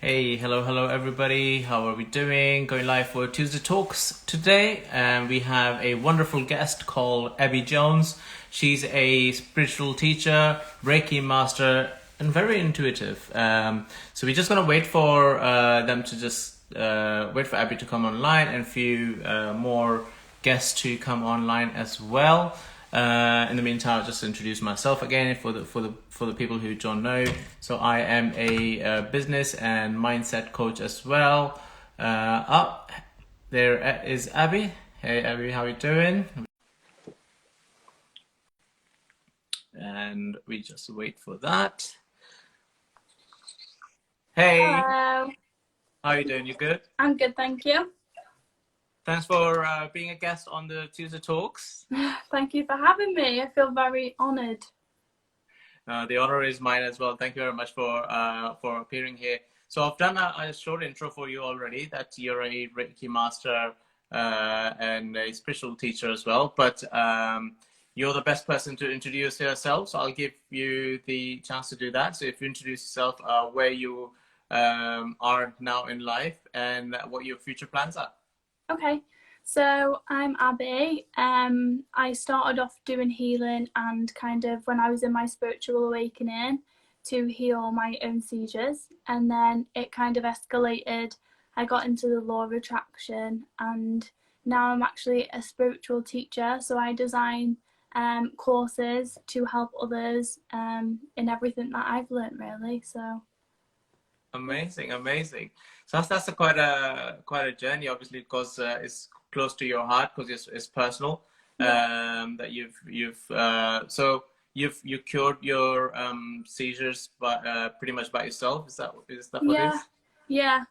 Hey, hello everybody. How are we doing? Going live for Tuesday Talks today, and we have a wonderful guest called Abby Jones. She's a spiritual teacher, Reiki master, and very intuitive. So we're just gonna wait for them to just wait for Abby to come online, and a few more guests to come online as well. In the meantime, I'll just introduce myself again for the people who don't know. So I am a business and mindset coach as well. Up there is Abby. Hey Abby, how you doing? And we just wait for that. Hey, Hello. how you doing? You good? I'm good, thank you. Thanks for being a guest on the Tuesday Talks. Thank you for having me. I feel very honoured. The honor is mine as well. Thank you very much for appearing here. So I've done a short intro for you already, that you're a Reiki master and a spiritual teacher as well. But you're the best person to introduce yourself. So I'll give you the chance to do that. So if you introduce yourself, where you are now in life and what your future plans are. Okay, so I'm Abby. I started off doing healing and kind of when I was in my spiritual awakening to heal my own seizures, and then it kind of escalated. I got into the law of attraction, and now I'm actually a spiritual teacher. So I design courses to help others in everything that I've learned, really. So Amazing, amazing. So that's quite a journey, obviously, because it's close to your heart, because it's personal. That you cured your seizures, but pretty much by yourself. Is that what it yeah, is? yeah.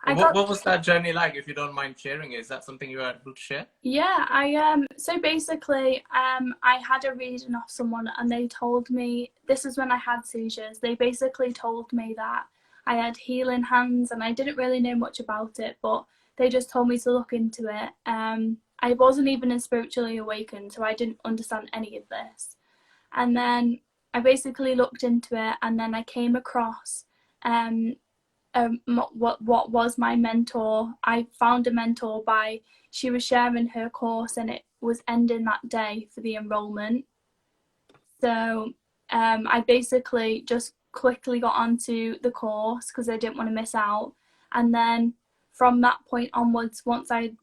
I What got what was that journey like? If you don't mind sharing, is that something you are able to share? Yeah, so basically I had a reading off someone and they told me, this is when I had seizures. They basically told me that I had healing hands and I didn't really know much about it, but they just told me to look into it. I wasn't even spiritually awakened, so I didn't understand any of this. And then I basically looked into it, and then I came across what was my mentor. I found a mentor by, she was sharing her course and it was ending that day for the enrollment. So I basically just quickly got onto the course because I didn't want to miss out. And then from that point onwards, once I'd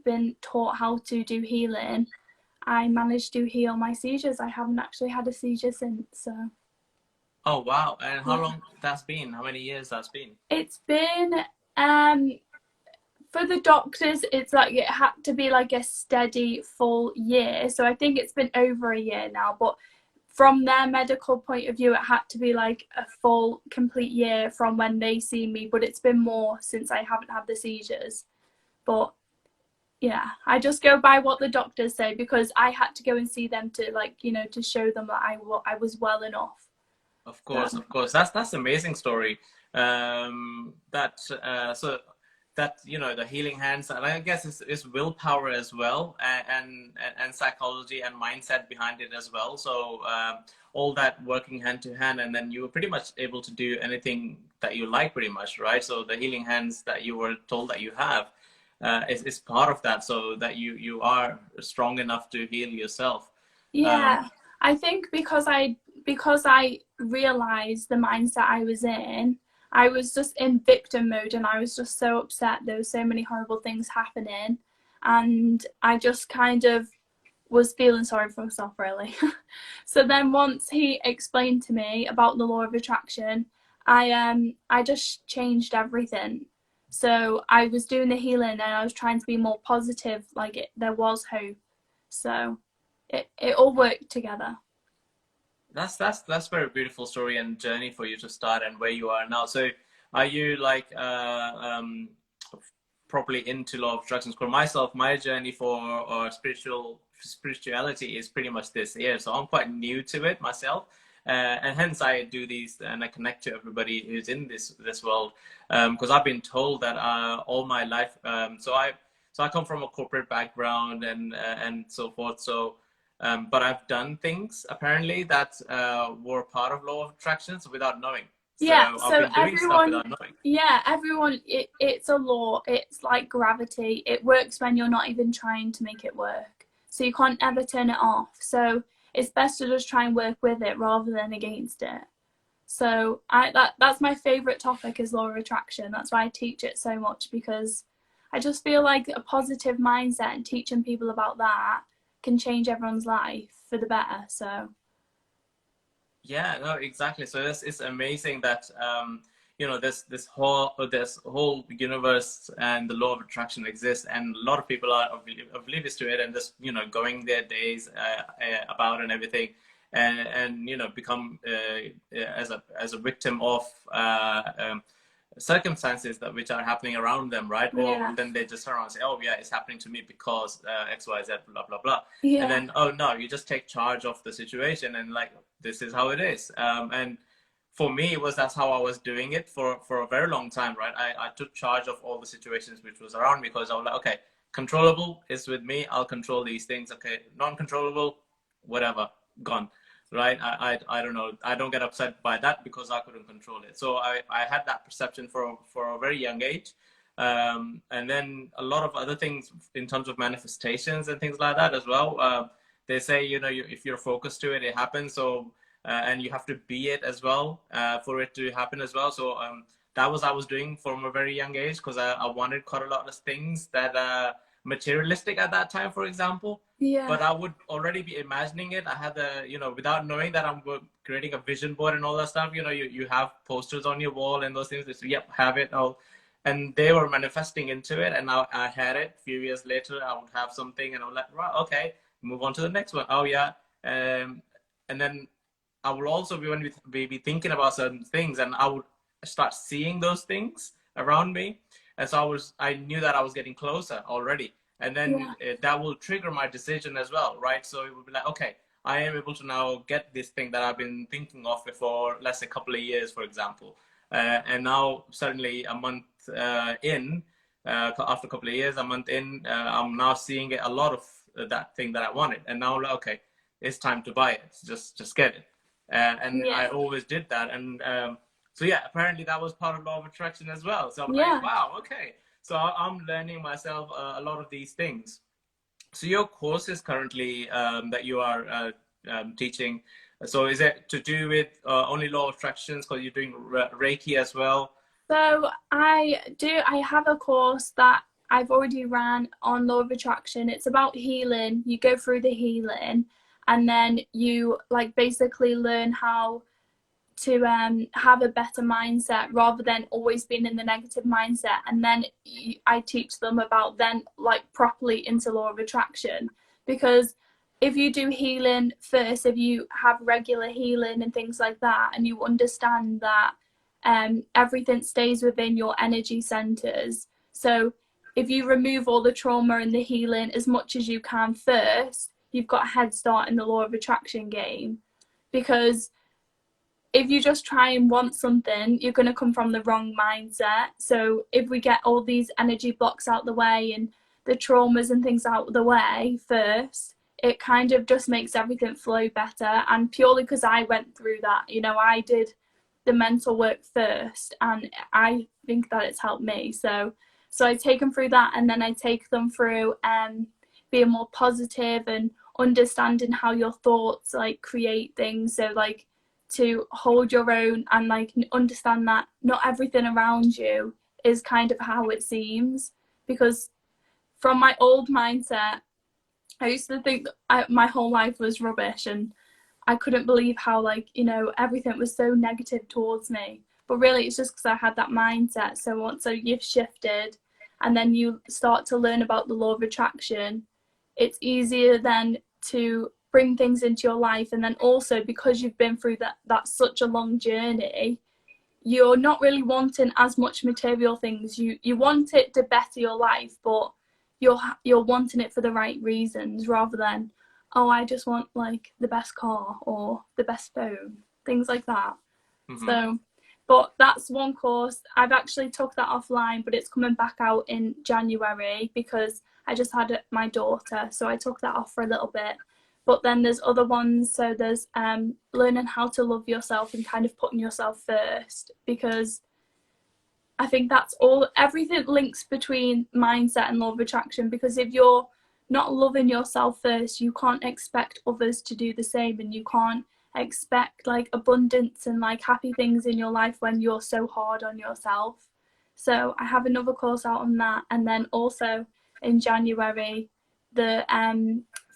been taught how to do healing, I managed to heal my seizures. I haven't actually had a seizure since. So Oh wow! And how yeah, long that's been? How many years that's been? it's been for the doctors, it's like it had to be like a steady full year. So I think it's been over a year now, but from their medical point of view, it had to be like a full complete year from when they see me, but it's been more since I haven't had the seizures. But yeah, I just go by what the doctors say because I had to go and see them to, like, to show them that I was well enough. Of So course, of course. That's amazing story. That so that the healing hands, and I guess is willpower as well, and psychology and mindset behind it as well. So all that working hand to hand, and then you were pretty much able to do anything that you like, pretty much, right? So the healing hands that you were told that you have is part of that, so that you are strong enough to heal yourself. Um, yeah, I think because I realized the mindset I was in, I was just in victim mode and I was just so upset. There were so many horrible things happening, and I just kind of was feeling sorry for myself, really. So then once he explained to me about the law of attraction, I just changed everything. So I was doing the healing and I was trying to be more positive, like there was hope. So it all worked together. That's very beautiful story and journey for you to start and where you are now. So, are you like properly into law of attraction? For myself, my journey for spirituality is pretty much this year. So I'm quite new to it myself, and hence I do these and I connect to everybody who's in this world, because I've been told that all my life. So I come from a corporate background and so forth. So. But I've done things apparently that were part of law of attractions without knowing. So Yeah, I've so been doing stuff without knowing. everyone, it's a law. It's like gravity. It works when you're not even trying to make it work. So you can't ever turn it off. So it's best to just try and work with it rather than against it. So that's my favorite topic is law of attraction. That's why I teach it so much, because I just feel like a positive mindset and teaching people about that can change everyone's life for the better. So Yeah, no, exactly. So it's amazing that you know, this whole universe and the law of attraction exists, and a lot of people are oblivious to it, and just, you know, going their days about and everything, and you know, become as a victim of circumstances that which are happening around them, right? Or yeah, then they just turn around and say, "Oh yeah, it's happening to me because X, Y, Z, blah blah blah," and yeah, then, oh no, you just take charge of the situation and like, this is how it is. And for me, it was that's how I was doing it for a very long time, right? I took charge of all the situations which was around me, because I was like, okay, controllable is with me. I'll control these things. Okay, non-controllable, whatever, gone. Right? I don't know. I don't get upset by that because I couldn't control it. So I had that perception for a very young age. And then a lot of other things in terms of manifestations and things like that as well. They say, you know, if you're focused to it, it happens. So and you have to be it as well for it to happen as well. So that was I was doing from a very young age, because I wanted quite a lot of things that materialistic at that time, for example. yeah, But I would already be imagining it. I had the, you know, without knowing that I'm creating a vision board and all that stuff. You know, you have posters on your wall and those things. So, yep, have it all. And they were manifesting into it, and I had it. A few years later, I would have something, and I'm like, right, okay, move on to the next one. Oh yeah, and then I will also be when we be thinking about certain things, and I would start seeing those things around me, and so I knew that I was getting closer already, and then yeah, that will trigger my decision as well, right? So it would be like, okay, I am able to now get this thing that I've been thinking of for, let's say, a couple of years, for example, and now suddenly a month in, after a couple of years, a month in, I'm now seeing a lot of that thing that I wanted, and now like, okay, it's time to buy it. Just get it. And I yeah, always did that. And so yeah, apparently that was part of law of attraction as well. So I'm like, yeah. wow, okay. So I'm learning myself a lot of these things. So your course is currently that you are teaching. So is it to do with only law of attractions, because you're doing Reiki as well? So I have a course that I've already ran on law of attraction. It's about healing. You go through the healing, and then you like basically learn how to have a better mindset rather than always being in the negative mindset. And then I teach them about then like properly into law of attraction, because if you do healing first, if you have regular healing and things like that, and you understand that everything stays within your energy centers. So if you remove all the trauma and the healing as much as you can first, you've got a head start in the law of attraction game. Because if you just try and want something, you're going to come from the wrong mindset. So if we get all these energy blocks out the way and the traumas and things out the way first, it kind of just makes everything flow better. And purely because I went through that, you know, I did the mental work first, and I think that it's helped me. So I take them through that, and then I take them through being more positive and understanding how your thoughts like create things. So like to hold your own and like understand that not everything around you is kind of how it seems. Because from my old mindset, I used to think that my whole life was rubbish, and I couldn't believe how, like, you know, everything was so negative towards me. But really, it's just because I had that mindset. So once you've shifted, and then you start to learn about the law of attraction, it's easier then to bring things into your life. And then also, because you've been through that such a long journey, you're not really wanting as much material things. You want it to better your life, but you're wanting it for the right reasons, rather than, oh, I just want like the best car or the best phone, things like that. Mm-hmm. So, but that's one course. I've actually took that offline, but it's coming back out in January because I just had my daughter, so I took that off for a little bit. But then there's other ones. So there's learning how to love yourself and kind of putting yourself first, because I think that's all, everything links between mindset and law of attraction, because if you're not loving yourself first, you can't expect others to do the same, and you can't expect like abundance and like happy things in your life when you're so hard on yourself. So I have another course out on that, and then also in January the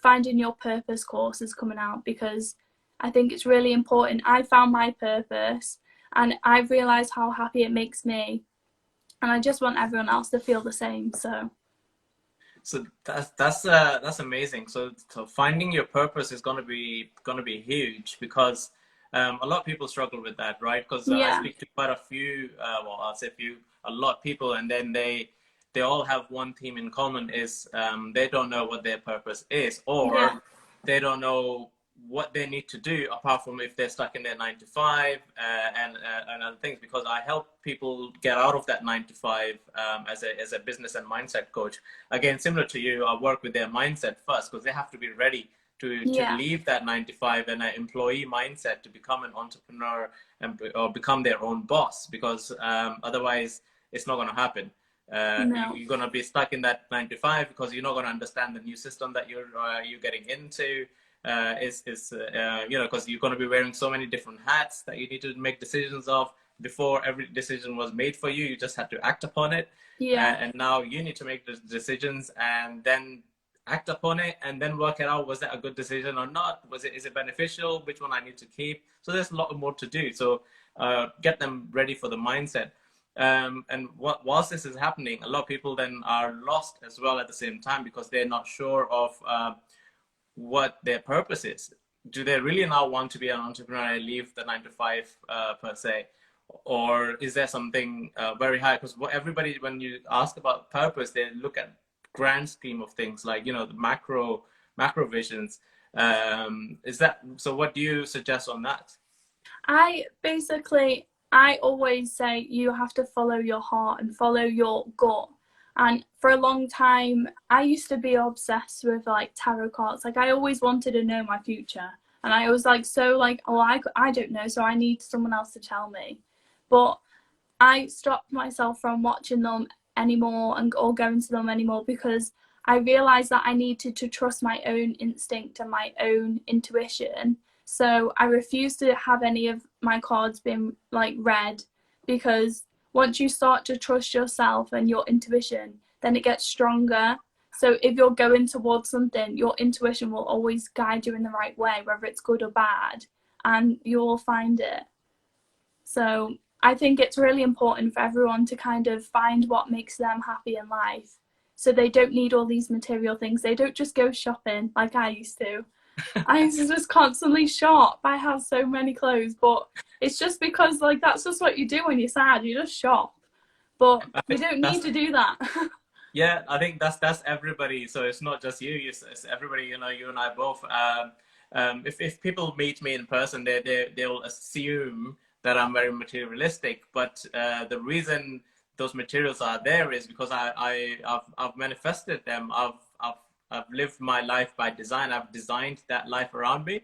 finding your purpose course is coming out, because I think it's really important. I found my purpose and I've realized how happy it makes me, and I just want everyone else to feel the same. So that's amazing. So finding your purpose is gonna be huge, because a lot of people struggle with that, right? Because I Yeah, speak to quite a few, well, I'll say a lot of people, and then they all have one theme in common, is they don't know what their purpose is, or yeah, they don't know what they need to do, apart from if they're stuck in their 9 to 5 and other things. Because I help people get out of that 9 to 5 as a business and mindset coach. Again, similar to you, I work with their mindset first, because they have to be ready to yeah, leave that 9 to 5 and an employee mindset to become an entrepreneur or become their own boss, because otherwise it's not going to happen. no, You're going to be stuck in that 9 to 5, because you're not going to understand the new system that you're getting into. Because you're going to be wearing so many different hats that you need to make decisions of. Before, every decision was made for you, you just had to act upon it. yeah, And now you need to make the decisions and then act upon it, and then work it out, was that a good decision or not? Is it beneficial? Which one I need to keep? So there's a lot more to do. So get them ready for the mindset. And whilst this is happening, a lot of people then are lost as well at the same time, because they're not sure of what their purpose is. Do they really now want to be an entrepreneur and leave the 9 to 5 per se? Or is there something very high? Because everybody, when you ask about purpose, they look at grand scheme of things, like, the macro visions. Is that so? What do you suggest on that? I always say you have to follow your heart and follow your gut. And for a long time, I used to be obsessed with like tarot cards. Like I always wanted to know my future. And I was like, so like, oh, I don't know. So I need someone else to tell me. But I stopped myself from watching them anymore or going to them anymore, because I realized that I needed to trust my own instinct and my own intuition. So I refused to have any of my cards being like read, because once you start to trust yourself and your intuition, then it gets stronger. So if you're going towards something, your intuition will always guide you in the right way, whether it's good or bad, and you'll find it. So I think it's really important for everyone to kind of find what makes them happy in life. So they don't need all these material things. They don't just go shopping like I used to. I used to just constantly shop. I have so many clothes, but it's just because like that's just what you do when you're sad. You just shop. But you don't need That's to do that. Yeah, I think that's everybody. So it's not just you. It's everybody. You and I both. If people meet me in person, they'll assume that I'm very materialistic. But the reason those materials are there is because I've manifested them. I've lived my life by design. I've designed that life around me.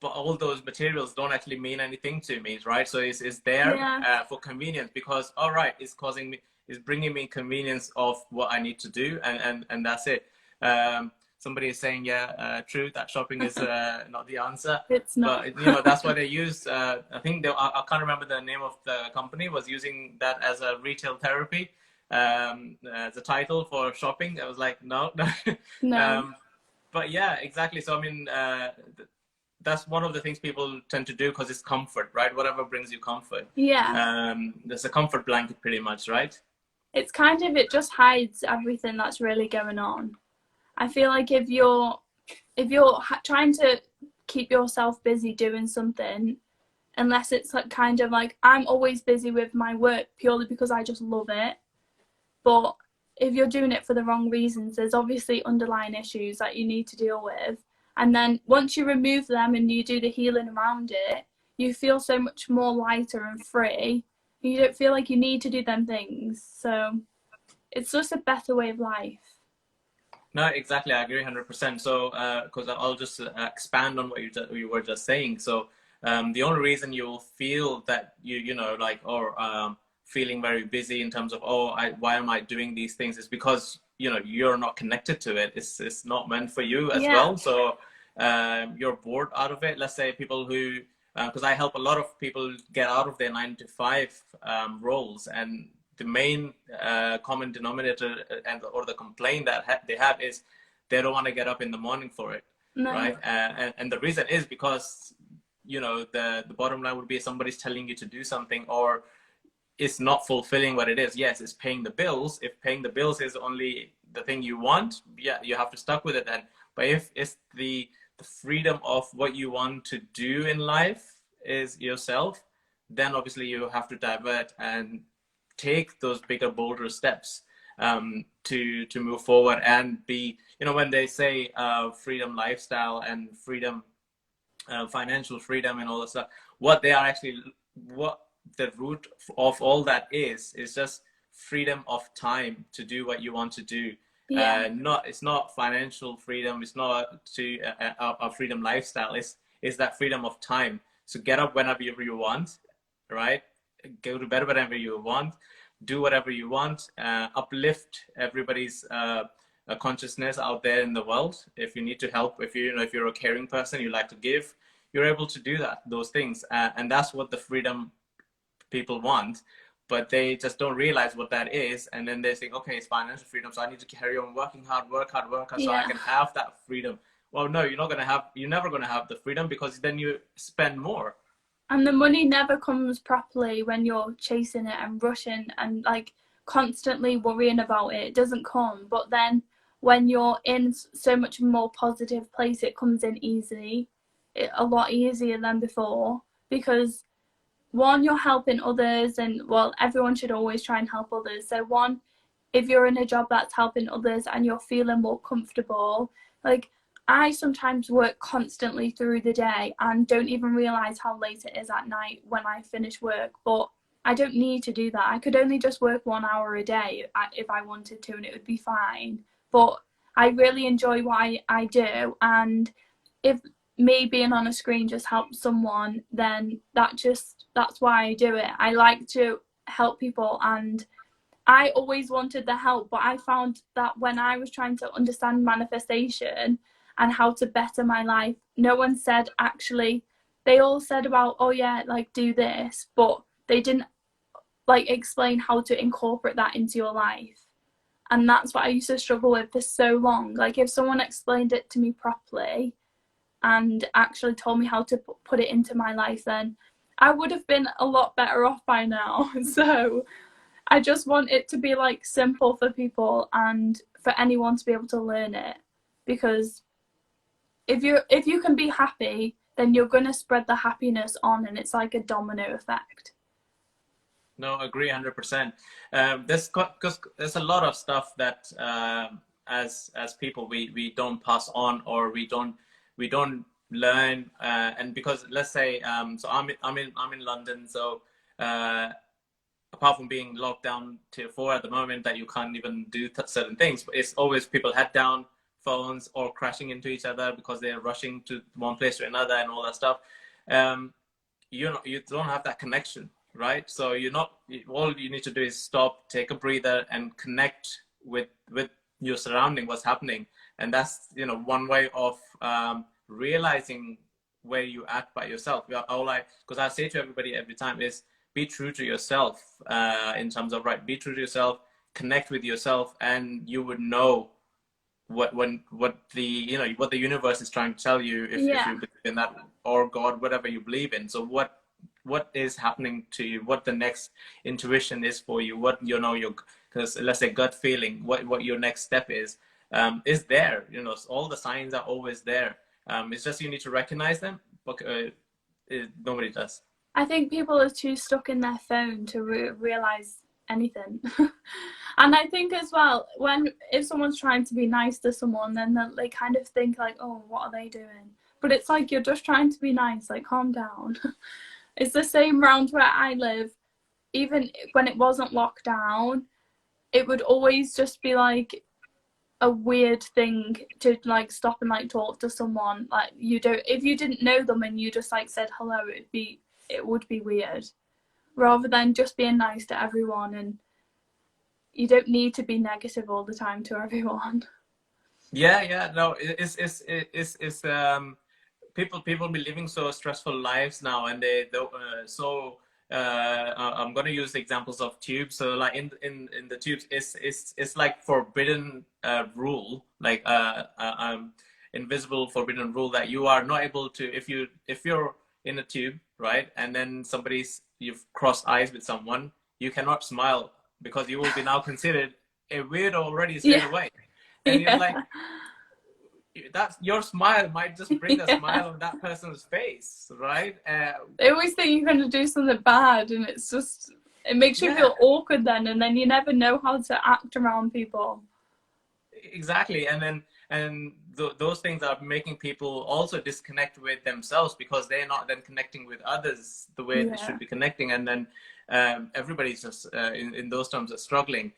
But all those materials don't actually mean anything to me, right? So it's there Yeah, for convenience, because all right, it's bringing me convenience of what I need to do, and that's it. Somebody is saying, yeah, true, that shopping is not the answer, it's not. but that's why they use. I think I can't remember the name of the company, was using that as a retail therapy, as a title for shopping. I was like, no, no. No. But yeah, exactly. So I mean, that's one of the things people tend to do, because it's comfort, right? Whatever brings you comfort. Yeah. There's a comfort blanket, pretty much, right? It's kind of, it just hides everything that's really going on. I feel like if you're trying to keep yourself busy doing something, unless it's like kind of like, I'm always busy with my work purely because I just love it. But if you're doing it for the wrong reasons, there's obviously underlying issues that you need to deal with. And then once you remove them and you do the healing around it, you feel so much more lighter and free. You don't feel like you need to do them things. So it's just a better way of life. No, exactly. I agree 100%. So, because I'll just expand on what you were just saying. So, the only reason you'll feel that you know, like, or feeling very busy in terms of, oh, why am I doing these things, is because, you know, you're not connected to it. It's not meant for you as Yeah, well. So, you're bored out of it. Let's say people who, because I help a lot of people get out of their 9 to 5 roles, and the main common denominator and or the complaint that they have is they don't want to get up in the morning for it, no, right? And the reason is because, you know, the bottom line would be somebody's telling you to do something, or it's not fulfilling what it is. Yes, it's paying the bills. If paying the bills is only the thing you want, yeah, you have to stuck with it then. But if it's the freedom of what you want to do in life is yourself, then obviously you have to divert and take those bigger, bolder steps to move forward and be, you know, when they say freedom lifestyle and freedom, financial freedom and all that stuff, what they are actually, what the root of all that is just freedom of time to do what you want to do. yeah, Not, it's not financial freedom, it's not to a freedom lifestyle, it's that freedom of time. So get up whenever you want, right? Go to bed whenever you want, do whatever you want, uplift everybody's consciousness out there in the world. If you need to help, if you know, if you're a caring person, you like to give, you're able to do those things, and that's what the freedom people want. But they just don't realize what that is, and then they think, okay, it's financial freedom, so I need to carry on working hard, work hard, so I yeah. can have that freedom. Well, no, you're never gonna have the freedom, because then you spend more. And the money never comes properly when you're chasing it and rushing and like constantly worrying about it. It doesn't come. But then when you're in so much more positive place, it comes in easy, a lot easier than before. Because one, you're helping others, and well, everyone should always try and help others. So one, if you're in a job that's helping others and you're feeling more comfortable, like I sometimes work constantly through the day and don't even realize how late it is at night when I finish work. But I don't need to do that. I could only just work 1 hour a day if I wanted to, and it would be fine. But I really enjoy what I do, and if me being on a screen just helps someone, then that's why I do it. I like to help people, and I always wanted the help, but I found that when I was trying to understand manifestation and how to better my life, no one said actually, they all said about, oh yeah, like do this, but they didn't like explain how to incorporate that into your life. And that's what I used to struggle with for so long. Like if someone explained it to me properly and actually told me how to put it into my life, then I would have been a lot better off by now. So I just want it to be like simple for people and for anyone to be able to learn it, because if you can be happy, then you're going to spread the happiness on, and it's like a domino effect. No, agree 100%. Because there's a lot of stuff that as people we don't pass on, or we don't learn, and because let's say, so I'm in London, so apart from being locked down to 4 at the moment, that you can't even do certain things, but it's always people head down, phones, or crashing into each other because they're rushing to one place to another and all that stuff. Um, you don't have that connection, right? So you're not, all you need to do is stop, take a breather, and connect with your surrounding, what's happening. And that's, you know, one way of realizing where you at by yourself. Because I say to everybody every time is, be true to yourself, in terms of, right, be true to yourself, connect with yourself, and you would know what the, you know, what the universe is trying to tell you, if Yeah. you believe in that, or God, whatever you believe in. So what is happening to you, what the next intuition is for you, what, you know, your, because let's say gut feeling, what your next step is there, you know, all the signs are always there. It's just you need to recognize them, but nobody does. I think people are too stuck in their phone to realize anything. And I think as well, if someone's trying to be nice to someone, then they kind of think like, oh, what are they doing? But it's like, you're just trying to be nice, like calm down. It's the same round where I live. Even when it wasn't locked down, it would always just be like, a weird thing to like stop and like talk to someone. Like you don't, if you didn't know them and you just like said hello, it would be weird, rather than just being nice to everyone. And you don't need to be negative all the time to everyone. Yeah, no, it's people be living so stressful lives now, and I'm gonna use examples of tubes. So like in the tubes, it's like forbidden rule, like invisible forbidden rule, that you are not able to, if you're in a tube, right, and then you've crossed eyes with someone, you cannot smile, because you will be now considered a weirdo already straight away. And you're like, that's your smile might just bring a smile on that person's face, right? They always think you're going to do something bad, and it's just, it makes you feel awkward then, and then you never know how to act around people. Exactly. Those things are making people also disconnect with themselves, because they're not then connecting with others the way they should be connecting, and then everybody's just in those terms are struggling.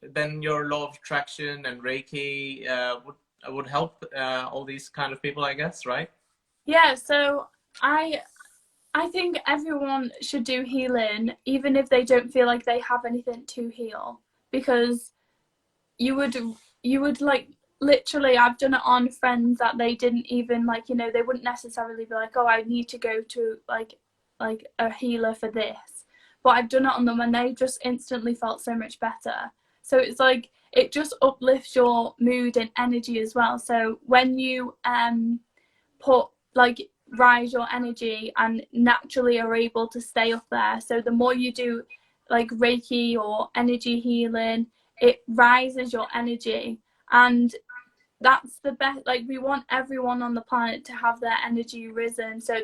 Then your law of attraction and Reiki would help all these kind of people, I guess, right? Yeah, so I think everyone should do healing, even if they don't feel like they have anything to heal, because you would like, literally, I've done it on friends that they didn't even like, you know, they wouldn't necessarily be like, oh, I need to go to like a healer for this, but I've done it on them and they just instantly felt so much better. So it's like, it just uplifts your mood and energy as well. So when you rise your energy and naturally are able to stay up there, so the more you do like Reiki or energy healing, it rises your energy. And that's the best, like, we want everyone on the planet to have their energy risen. So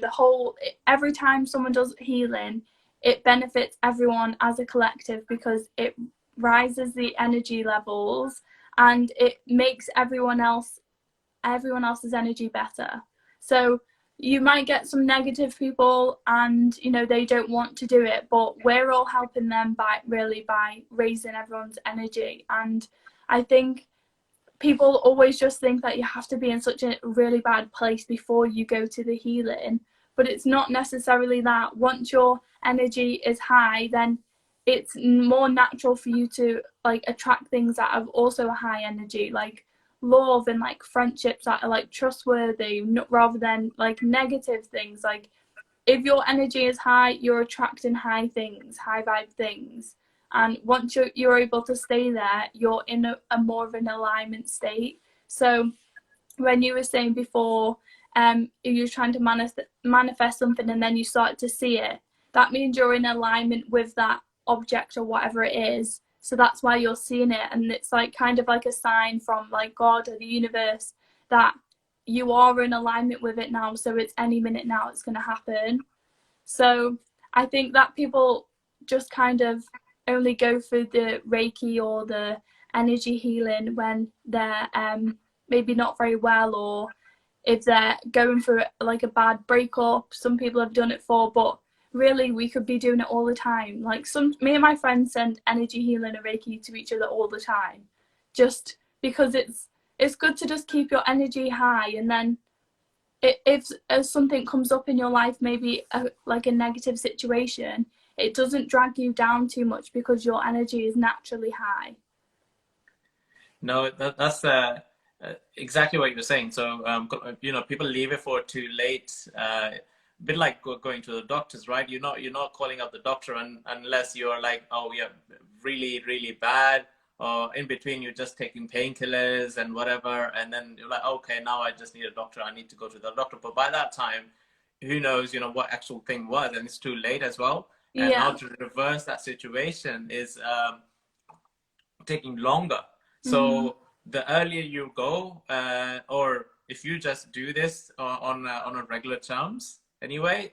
every time someone does healing, it benefits everyone as a collective, because it rises the energy levels and it makes everyone else's energy better. So you might get some negative people and, you know, they don't want to do it, but we're all helping them by raising everyone's energy. And I think people always just think that you have to be in such a really bad place before you go to the healing, but it's not necessarily that. Once your energy is high, then it's more natural for you to like attract things that have also a high energy, like love and like friendships that are like trustworthy, rather than like negative things. Like if your energy is high, you're attracting high things, high vibe things. And once you're able to stay there, you're in a more of an alignment state. So when you were saying before, you're trying to manifest something and then you start to see it, that means you're in alignment with that object or whatever it is. So that's why you're seeing it. And it's like kind of like a sign from like God or the universe that you are in alignment with it now. So it's any minute now it's going to happen. So I think that people just kind of only go for the Reiki or the energy healing when they're maybe not very well, or if they're going through like a bad breakup. Some people have done it for, but really we could be doing it all the time. Like me and my friends send energy healing and Reiki to each other all the time, just because it's good to just keep your energy high. And then if something comes up in your life, maybe like a negative situation, it doesn't drag you down too much because your energy is naturally high. No, that's exactly what you're saying. So, you know, people leave it for too late. A bit like going to the doctors, right? You're not calling up the doctor unless you're like, oh, yeah, really, really bad. Or in between, you're just taking painkillers and whatever. And then you're like, okay, now I just need a doctor. I need to go to the doctor. But by that time, who knows, you know, what actual thing was, and it's too late as well. And now to reverse that situation is taking longer. So the earlier you go, or if you just do this on a regular terms anyway,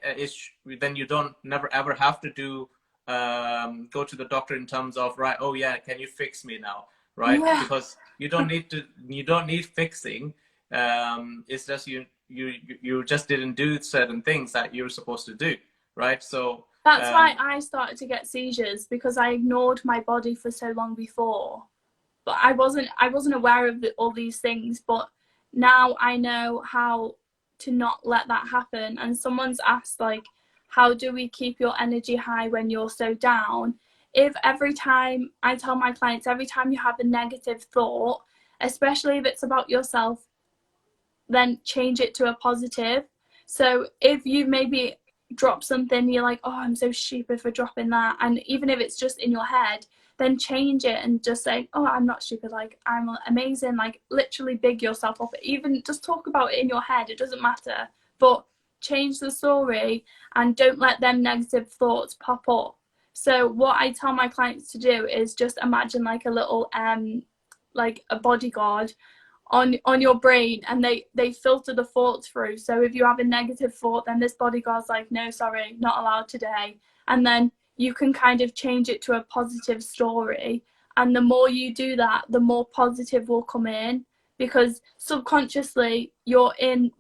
then you don't never ever have to go to the doctor in terms of, right, oh yeah, can you fix me now, right? Because you don't need fixing. It's just you just didn't do certain things that you're supposed to do, right? So that's why I started to get seizures, because I ignored my body for so long before. but I wasn't aware of all these things. But now I know how to not let that happen. And someone's asked, like, how do we keep your energy high when you're so down? If every time, I tell my clients, every time you have a negative thought, especially if it's about yourself, then change it to a positive. So if you maybe drop something, you're like, oh, I'm so stupid for dropping that. And even if it's just in your head, then change it and just say, oh, I'm not stupid, like, I'm amazing, like, literally big yourself up. Even just talk about it in your head, it doesn't matter, but change the story and don't let them negative thoughts pop up. So what I tell my clients to do is just imagine like a little like a bodyguard on your brain, and they filter the thoughts through. So if you have a negative thought, then this bodyguard's like, no, sorry, not allowed today. And then you can kind of change it to a positive story. And the more you do that, the more positive will come in, because subconsciously you're in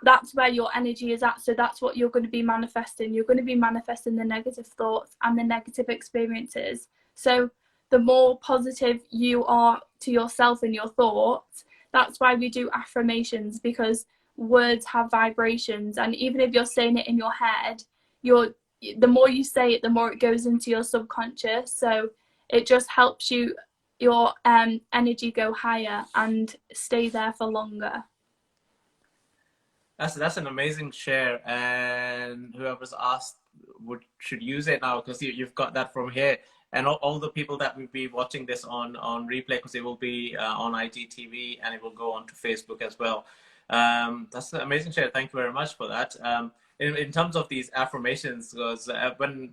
that's where your energy is at. So that's what you're going to be manifesting. You're going to be manifesting the negative thoughts and the negative experiences. So the more positive you are to yourself and your thoughts, that's why we do affirmations, because words have vibrations. And even if you're saying it in your head, the more you say it, the more it goes into your subconscious. So it just helps your energy go higher and stay there for longer. That's an amazing share, and whoever's asked should use it now, because you've got that from here, and all the people that will be watching this on replay, because it will be on IGTV and it will go on to Facebook as well. That's an amazing share. Thank you very much for that. In terms of these affirmations, because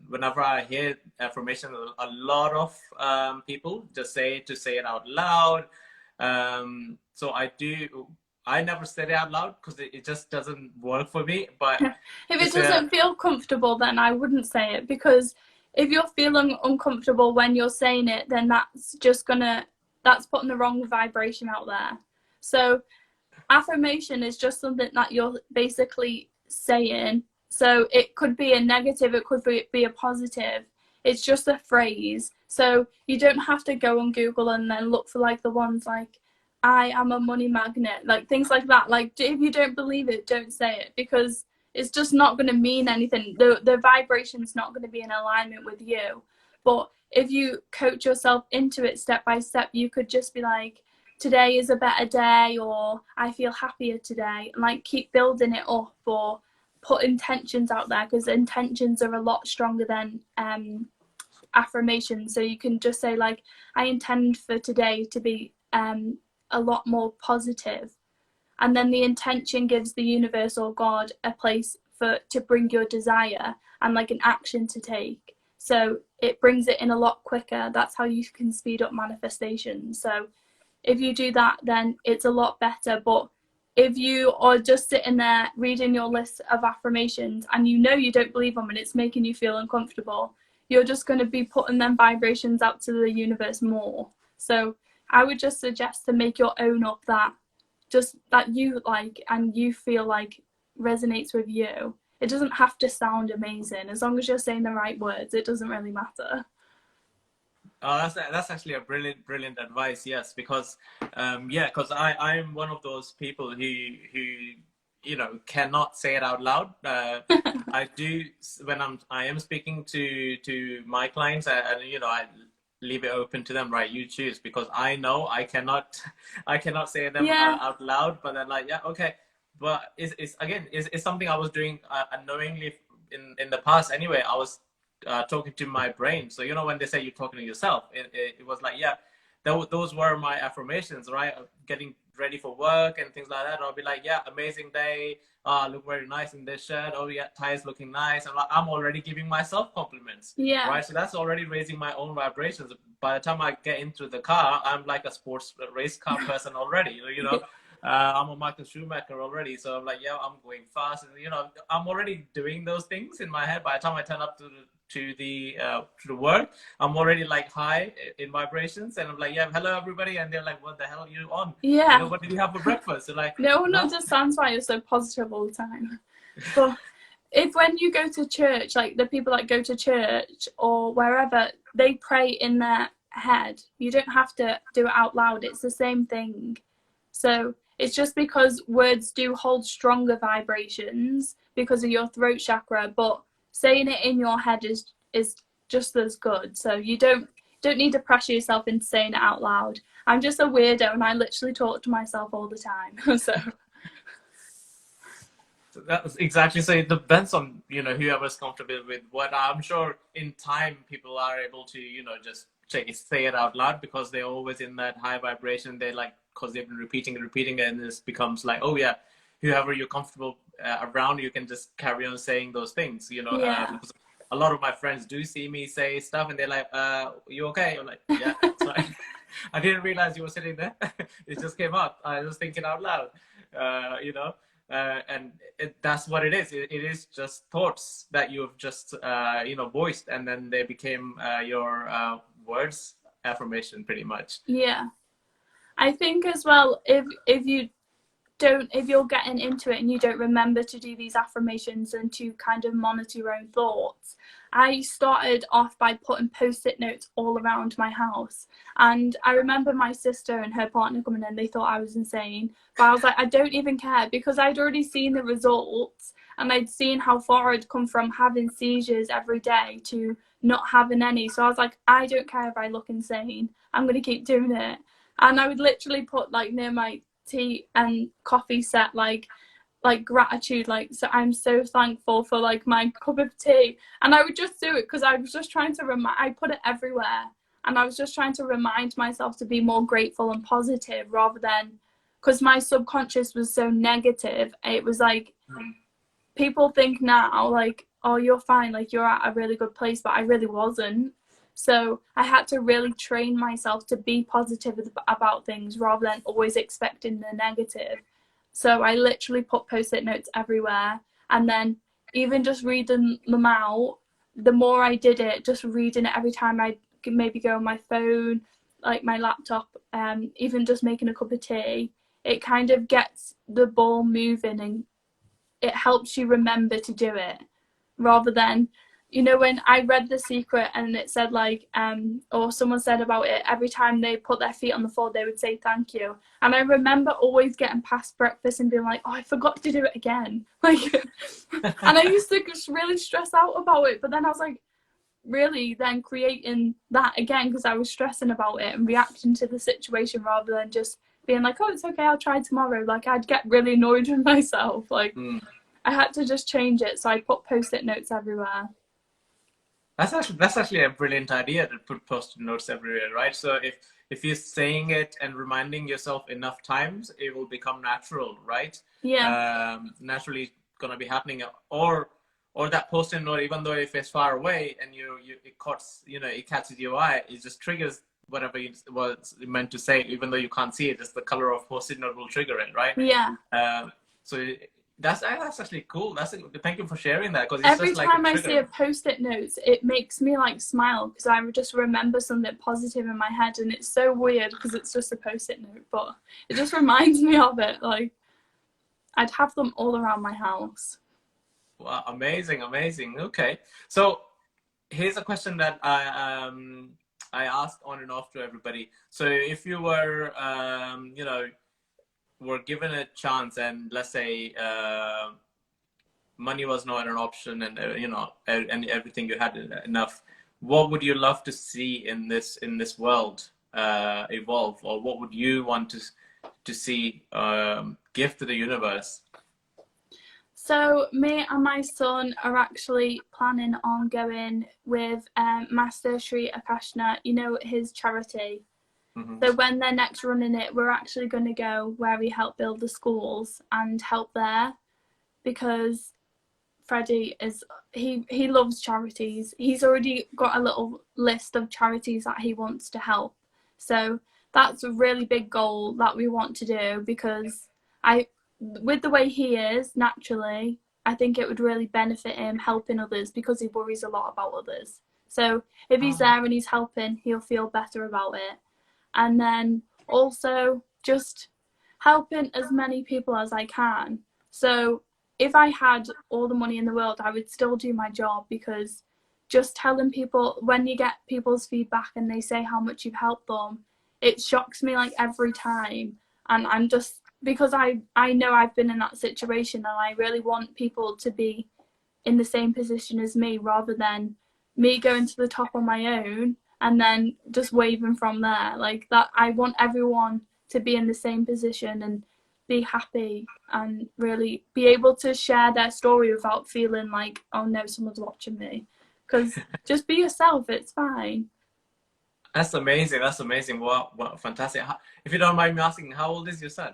whenever I hear affirmation, a lot of people just say it out loud. So I never said it out loud because it just doesn't work for me. But if it doesn't feel comfortable, then I wouldn't say it, because if you're feeling uncomfortable when you're saying it, then that's putting the wrong vibration out there. So affirmation is just something that you're basically saying. So it could be a negative, it could be a positive. It's just a phrase. So you don't have to go on Google and then look for like the ones like, I am a money magnet, like things like that. Like, if you don't believe it, don't say it, because it's just not going to mean anything. The vibration's not going to be in alignment with you. But if you coach yourself into it step by step, you could just be like, today is a better day, or I feel happier today, and like keep building it up, or put intentions out there, because intentions are a lot stronger than affirmations. So you can just say like, I intend for today to be a lot more positive, and then the intention gives the universe or God a place to bring your desire and like an action to take. So it brings it in a lot quicker. That's how you can speed up manifestation. So if you do that, then it's a lot better. But if you are just sitting there reading your list of affirmations and you don't believe them and it's making you feel uncomfortable, you're just going to be putting them vibrations out to the universe more. So I would just suggest to make your own up that you like and you feel like resonates with you. It doesn't have to sound amazing. As long as you're saying the right words, it doesn't really matter. Oh, that's actually a brilliant advice. Yes, because because I'm one of those people who cannot say it out loud. I do when I am speaking to my clients, and I leave it open to them, right? You choose, because I know I cannot say them out loud. But then like, yeah, okay. But it's something I was doing unknowingly in the past. Anyway, I was talking to my brain. So when they say you're talking to yourself, it was like, yeah, those were my affirmations, right? Getting ready for work and things like that. I'll be like, yeah, amazing day. Look very nice in this shirt. Oh yeah, tie's looking nice. I'm already giving myself compliments. Yeah. Right. So that's already raising my own vibrations. By the time I get into the car, I'm like a sports race car person already. I'm a Michael Schumacher already. So I'm like, yeah, I'm going fast, and I'm already doing those things in my head. By the time I turn up to the work, I'm already like high in vibrations, and I'm like, yeah, hello everybody, and they're like, what the hell are you on? Yeah. What did you have for breakfast? So like, no one understands why you're so positive all the time. But when you go to church, like the people that go to church or wherever, they pray in their head. You don't have to do it out loud. It's the same thing. So it's just because words do hold stronger vibrations because of your throat chakra, but saying it in your head is just as good. So you don't need to pressure yourself into saying it out loud. I'm just a weirdo and I literally talk to myself all the time. So that's exactly, so it depends on, you know, whoever's comfortable with what. I'm sure in time people are able to, you know, just say it out loud because they're always in that high vibration. They like, because they've been repeating it, and this becomes like, oh yeah, whoever you're comfortable around, you can just carry on saying those things, you know. Because a lot of my friends do see me say stuff and they're like, you okay? I'm like, yeah, it's fine. I didn't realize you were sitting there. It just came out. I was thinking out loud, you know. And that's what it is. It is just thoughts that you've just, you know, voiced, and then they became your words, affirmation, pretty much. Yeah. I think as well, if you're getting into it and you don't remember to do these affirmations and to kind of monitor your own thoughts, I started off by putting post-it notes all around my house. And I remember my sister and her partner coming in, they thought I was insane. But I was like, I don't even care, because I'd already seen the results and I'd seen how far I'd come from having seizures every day to not having any. So I was like, I don't care if I look insane. I'm going to keep doing it. And I would literally put like near my tea and coffee set like gratitude, like, so I'm so thankful for like my cup of tea. And I would just do it because I was just trying to I put it everywhere, and I was just trying to remind myself to be more grateful and positive, rather than, because my subconscious was so negative. It was like, people think now like, oh, you're fine, like you're at a really good place, but I really wasn't. So I had to really train myself to be positive about things rather than always expecting the negative. So I literally put post-it notes everywhere, and then even just reading them out, the more I did it, just reading it every time I maybe go on my phone, like my laptop, even just making a cup of tea, it kind of gets the ball moving and it helps you remember to do it, rather than, you know, when I read The Secret and it said like, or someone said about it, every time they put their feet on the floor, they would say thank you. And I remember always getting past breakfast and being like, oh, I forgot to do it again. Like, and I used to just really stress out about it. But then I was like, really then creating that again, because I was stressing about it and reacting to the situation rather than just being like, oh, it's okay, I'll try tomorrow. Like, I'd get really annoyed with myself. Like, I had to just change it. So I put post-it notes everywhere. That's actually a brilliant idea, to put post-it notes everywhere, right? So if you're saying it and reminding yourself enough times, it will become natural, right? Yeah. Naturally gonna be happening. Or that post-it note, even though if it's far away and it catches your eye, it just triggers whatever you was meant to say, even though you can't see it. Just the color of post-it note will trigger it, right? Yeah. So that's actually cool. Thank you for sharing that, because every just time like I see a post-it notes, it makes me like smile, because I would just remember something positive in my head, and it's so weird because it's just a post-it note, but it just reminds me of it. Like, I'd have them all around my house. Wow, amazing. Okay, so here's a question that I asked on and off to everybody. So if you were were given a chance, and let's say money was not an option, and and everything you had enough, what would you love to see in this world evolve, or what would you want to see give to the universe? So me and my son are actually planning on going with Master Sri Akashna, you know, his charity. So when they're next running it, we're actually going to go where we help build the schools and help there, because Freddie he loves charities. He's already got a little list of charities that he wants to help. So that's a really big goal that we want to do, because with the way he is naturally, I think it would really benefit him helping others, because he worries a lot about others. So if he's there and he's helping, he'll feel better about it. And then also just helping as many people as I can. So if I had all the money in the world, I would still do my job, because just telling people, when you get people's feedback and they say how much you've helped them, it shocks me like every time. And I'm just, because I know I've been in that situation, and I really want people to be in the same position as me, rather than me going to the top on my own and then just waving from there. Like that, I want everyone to be in the same position and be happy and really be able to share their story without feeling like, oh no, someone's watching me. Because just be yourself, it's fine. That's amazing. That's amazing. What fantastic. If you don't mind me asking, how old is your son?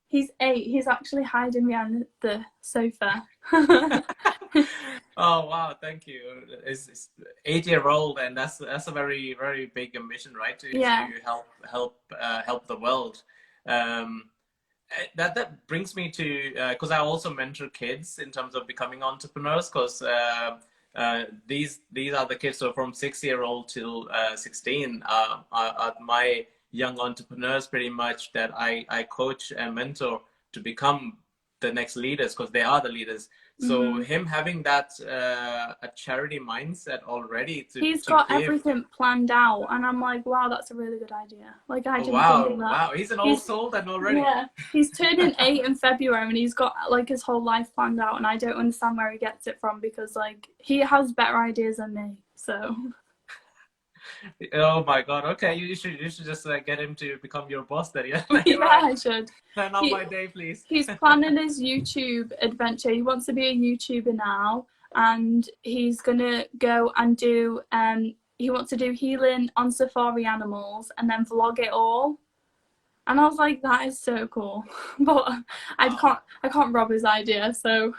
He's 8. He's actually hiding behind the sofa. Oh wow, thank you. It's 8-year-old, and that's a very, very big ambition, right? To help the world. That brings me to, because I also mentor kids in terms of becoming entrepreneurs, because these are the kids, so from 6-year-old till 16 are my young entrepreneurs, pretty much, that I coach and mentor to become the next leaders, because they are the leaders. So him having that a charity mindset already, he's got everything planned out, and I'm like, wow, that's a really good idea. Like, I didn't think of that. Wow, he's an old soul then already. Yeah, he's turning 8 in February, and he's got like his whole life planned out, and I don't understand where he gets it from, because like he has better ideas than me. So. Oh my God! Okay, you should just get him to become your boss then. Yeah, Yeah, right. I should. Turn on my day, please. He's planning his YouTube adventure. He wants to be a YouTuber now, and he's gonna go and do. He wants to do healing on safari animals and then vlog it all. And I was like, that is so cool. But I can't rob his idea, so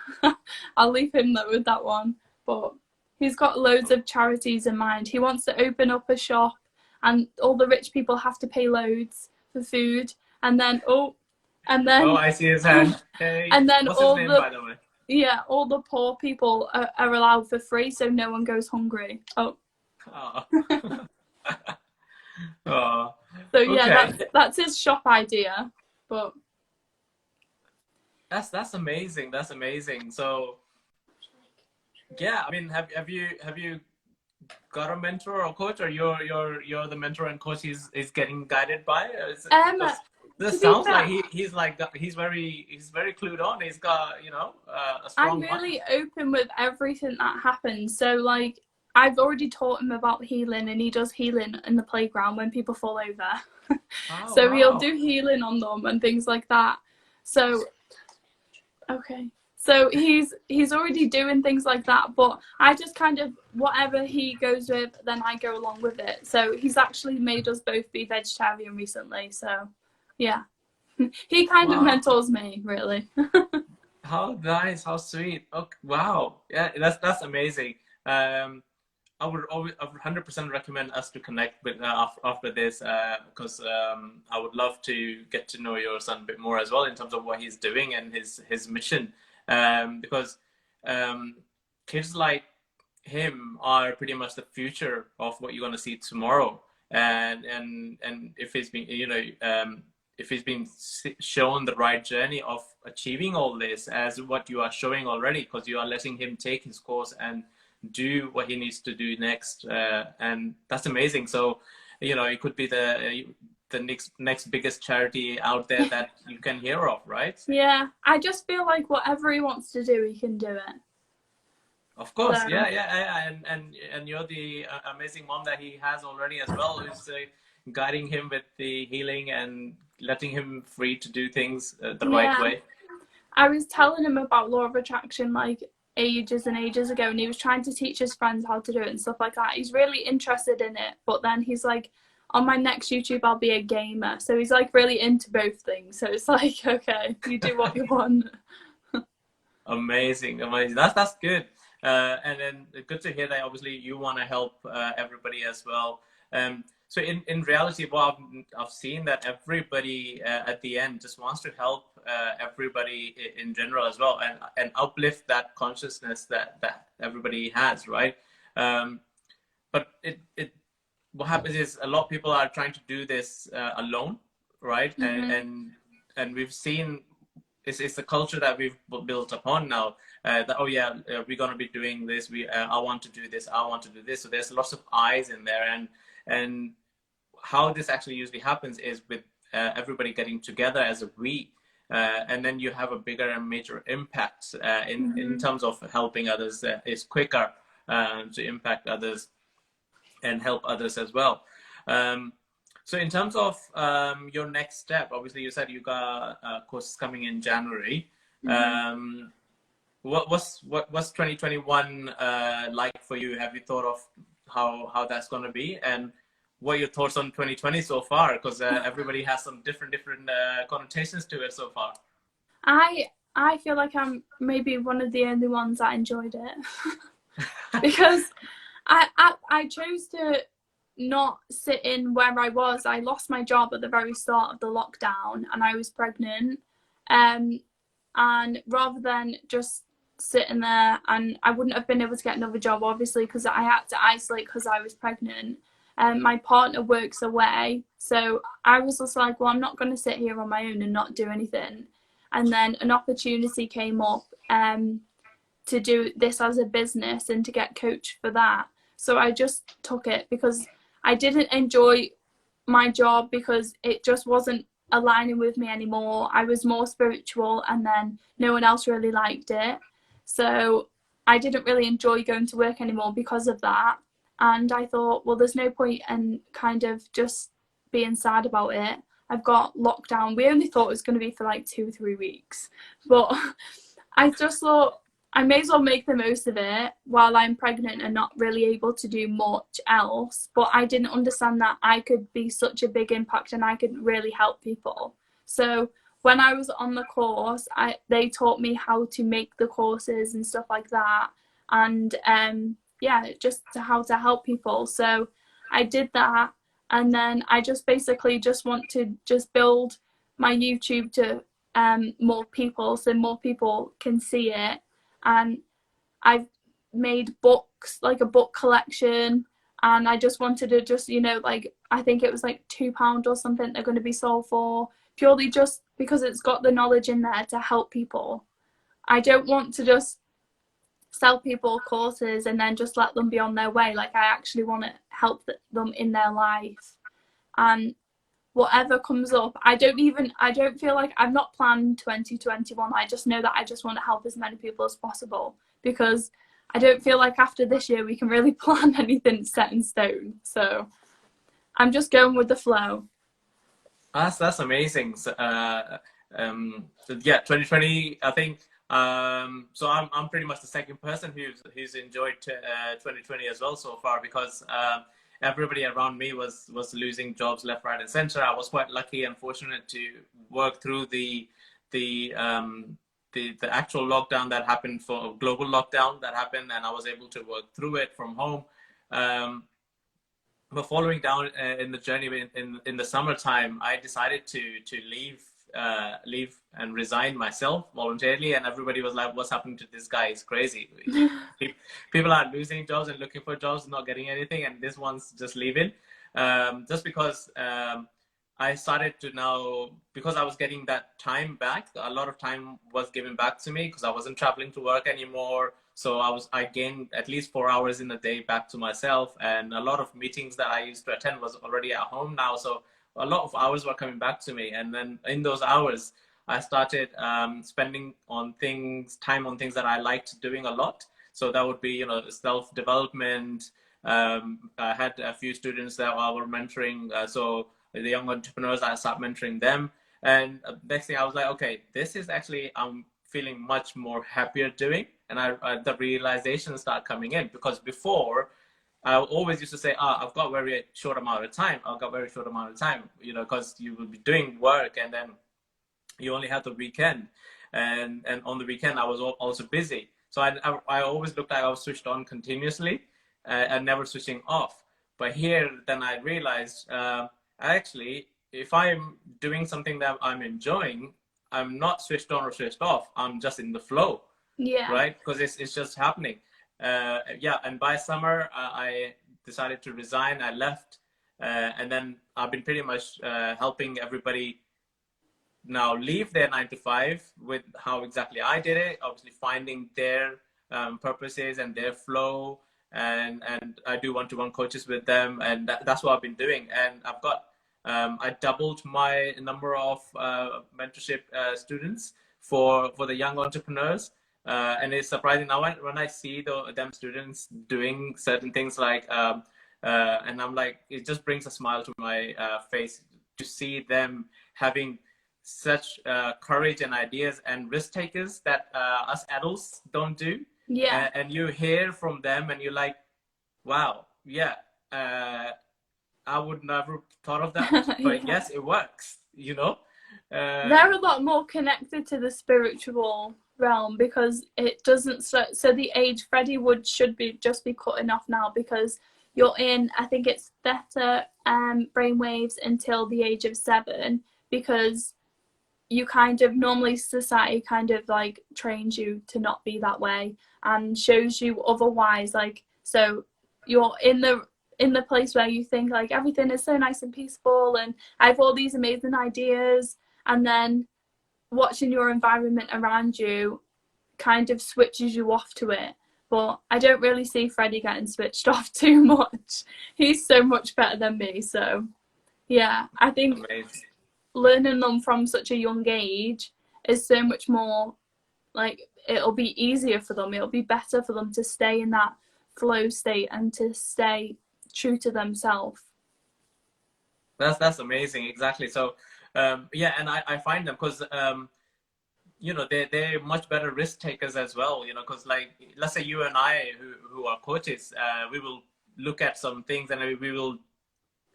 I'll leave him with that one. But he's got loads of charities in mind. He wants to open up a shop, and all the rich people have to pay loads for food. And then I see his hand. Hey, and then what's his name, by the way? Yeah, all the poor people are allowed for free, so no one goes hungry. Oh. Oh. So yeah, Okay. that's his shop idea. But that's amazing. That's amazing. So yeah, I mean, have you got a mentor or coach, or you're the mentor and coach he's getting guided by? This sounds like he's very clued on. He's got, a strong I'm really open with everything that happens. So like, I've already taught him about healing, and he does healing in the playground when people fall over. Oh, So wow. he'll do healing on them and things like that. So okay. So he's already doing things like that, but I just kind of, whatever he goes with, then I go along with it. So he's actually made us both be vegetarian recently. So yeah, he kind of mentors me, really. How nice, how sweet. Okay, wow, yeah, that's amazing. I would 100% recommend us to connect with after this, because I would love to get to know your son a bit more as well, in terms of what he's doing and his mission. Because kids like him are pretty much the future of what you're going to see tomorrow. And if he's been, if he's been shown the right journey of achieving all this, as what you are showing already, because you are letting him take his course and do what he needs to do next, and that's amazing. So it could be the next biggest charity out there that you can hear of, right? Yeah, I just feel like whatever he wants to do, he can do it. Of course. So, yeah, and you're the amazing mom that he has already as well, who's guiding him with the healing and letting him free to do things the right way. I was telling him about law of attraction like ages and ages ago, and he was trying to teach his friends how to do it and stuff like that. He's really interested in it, but then he's like, on my next YouTube I'll be a gamer. So he's like really into both things. So it's like, okay, you do what you want. Amazing. That's good. And then good to hear that obviously you want to help everybody as well. So in reality, what I've seen that everybody at the end just wants to help everybody in general as well, and uplift that consciousness that everybody has, right? But what happens is a lot of people are trying to do this alone, right? Mm-hmm. And we've seen it's the culture that we've built upon now. That, oh yeah, we're going to be doing this. I want to do this. I want to do this. So there's lots of eyes in there, and how this actually usually happens is with everybody getting together as a we, and then you have a bigger and major impact in terms of helping others. Is quicker to impact others and help others as well. So in terms of your next step, obviously you said you got courses coming in January. What's 2021 like for you? Have you thought of how that's going to be, and what are your thoughts on 2020 so far? Because everybody has some different connotations to it so far. I feel like I'm maybe one of the only ones that enjoyed it because I chose to not sit in where I was. I lost my job at the very start of the lockdown, and I was pregnant. And rather than just sitting there, and I wouldn't have been able to get another job, obviously, because I had to isolate because I was pregnant. My partner works away, so I was just like, well, I'm not going to sit here on my own and not do anything. And then an opportunity came up to do this as a business and to get coached for that. So I just took it because I didn't enjoy my job because it just wasn't aligning with me anymore. I was more spiritual, and then no one else really liked it. So I didn't really enjoy going to work anymore because of that. And I thought, well, there's no point in kind of just being sad about it. I've got lockdown. We only thought it was going to be for like 2-3 weeks. But I just thought I may as well make the most of it while I'm pregnant and not really able to do much else. But I didn't understand that I could be such a big impact and I could really help people. So when I was on the course, they taught me how to make the courses and stuff like that. And yeah, just how to help people. So I did that, and then I just basically just want to just build my YouTube to more people, so more people can see it. And I've made books, like a book collection, and I just wanted to just, you know, like, I think it was like £2 or something they're going to be sold for, purely just because it's got the knowledge in there to help people. I don't want to just sell people courses and then just let them be on their way. Like, I actually want to help them in their life. And whatever comes up, I don't feel like I've not planned 2021. I just know that I just want to help as many people as possible, because I don't feel like after this year we can really plan anything set in stone. So I'm just going with the flow. That's amazing. Yeah, 2020, I think. So I'm pretty much the second person who's enjoyed 2020 as well so far, because everybody around me was losing jobs left, right, and center. I was quite lucky and fortunate to work through the actual lockdown that happened, for global lockdown that happened, and I was able to work through it from home. But following down in the journey in the summertime, I decided to leave and resign myself voluntarily, and everybody was like, what's happening to this guy? He's crazy. People are losing jobs and looking for jobs, not getting anything, and this one's just leaving. Just because I started to now, because I was getting that time back, a lot of time was given back to me because I wasn't traveling to work anymore. So I gained at least 4 hours in a day back to myself, and a lot of meetings that I used to attend was already at home now. So a lot of hours were coming back to me, and then in those hours, I started spending time on things that I liked doing a lot. So that would be, you know, self-development. I had a few students that I were mentoring. So the young entrepreneurs, I started mentoring them. And next thing I was like, okay, this is actually, I'm feeling much more happier doing. And the realization started coming in, because before I always used to say, I've got very short amount of time. You know, because you will be doing work and then you only have the weekend. And on the weekend, I was also busy. So I always looked like I was switched on continuously and never switching off. But here, then I realized, actually, if I'm doing something that I'm enjoying, I'm not switched on or switched off. I'm just in the flow. Yeah. Right? Because it's just happening. Yeah. And by summer, I decided to resign. I left. And then I've been pretty much helping everybody now leave their 9 to 5 with how exactly I did it, obviously finding their purposes and their flow, and I do one-to-one coaches with them, and that's what I've been doing. And I've got I doubled my number of mentorship students for the young entrepreneurs, and it's surprising now when I see them students doing certain things like and I'm like, it just brings a smile to my face to see them having such courage and ideas and risk takers that us adults don't do. Yeah. And you hear from them and you're like, wow, yeah, I would never thought of that, but Yeah. yes, it works, you know. They're a lot more connected to the spiritual realm, because it doesn't, so the age Freddie should be just be cutting off now, because you're in, I think it's theta brainwaves until the age of 7, because you kind of, normally society kind of like trains you to not be that way and shows you otherwise, like, so you're in the place where you think like everything is so nice and peaceful and I have all these amazing ideas, and then watching your environment around you kind of switches you off to it. But I don't really see Freddie getting switched off too much. He's so much better than me. So yeah, I think Amazing. Learning them from such a young age is so much more, like, it'll be easier for them, it'll be better for them to stay in that flow state and to stay true to themselves. That's amazing. Exactly. So yeah, and I find them because you know, they're much better risk takers as well, you know, because like, let's say you and I who are coaches, we will look at some things and we will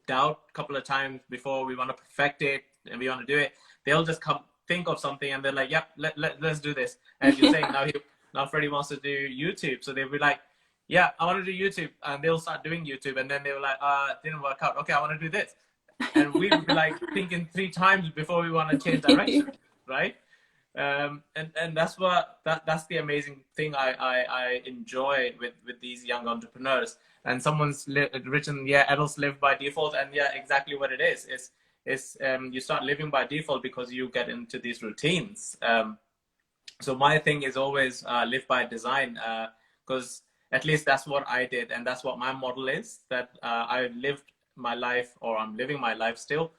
doubt a couple of times before we want to perfect it and we want to do it. They'll just think of something and they're like, yep, let's do this. And you're saying now Freddie wants to do YouTube, so they'll be like, yeah, I want to do YouTube, and they'll start doing YouTube, and then they were like, it didn't work out, okay, I want to do this, and we would be like thinking 3 times before we want to change direction. Right? And that's that's the amazing thing I enjoy with these young entrepreneurs. And someone's written, yeah, adults live by default, and yeah, exactly what it is. It's you start living by default because you get into these routines. So my thing is always live by design, because at least that's what I did, and that's what my model is. That I lived my life, or I'm living my life still,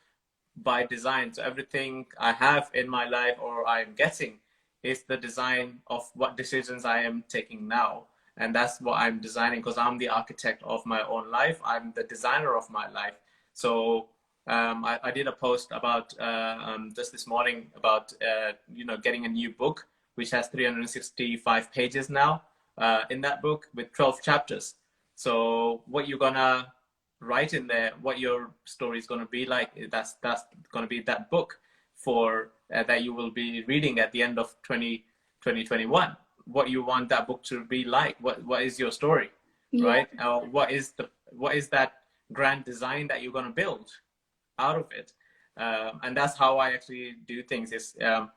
by design. So everything I have in my life or I'm getting is the design of what decisions I am taking now. And that's what I'm designing, because I'm the architect of my own life. I'm the designer of my life. So I did a post about just this morning about you know, getting a new book, which has 365 pages now in that book with 12 chapters. So what you're gonna write in there, what your story is going to be like, that's going to be that book for that you will be reading at the end of 2021. What you want that book to be like, what is your story, yeah. Right? What is that grand design that you're going to build out of it? And that's how I actually do things. Is I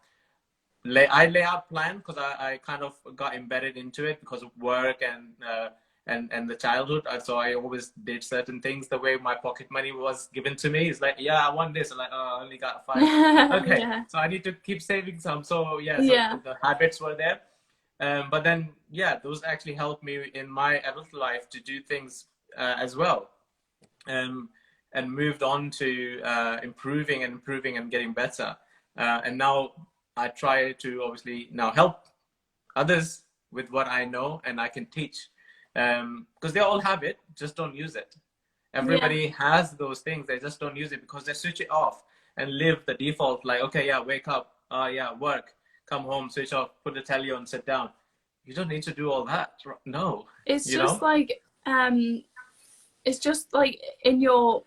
lay out plan, because I kind of got embedded into it because of work and the childhood. So I always did certain things the way my pocket money was given to me. It's like, yeah, I want this. I'm like, oh, I only got 5. Okay, yeah. So I need to keep saving some. So yeah, so the habits were there. But then, yeah, those actually helped me in my adult life to do things as well. And moved on to improving and getting better. And now I try to obviously now help others with what I know and I can teach. Because they all have it, just don't use it. Everybody has those things, they just don't use it because they switch it off and live the default, like, okay, yeah, wake up, yeah, work, come home, switch off, put the telly on, sit down. You don't need to do all that. No. It's just like, it's just like in your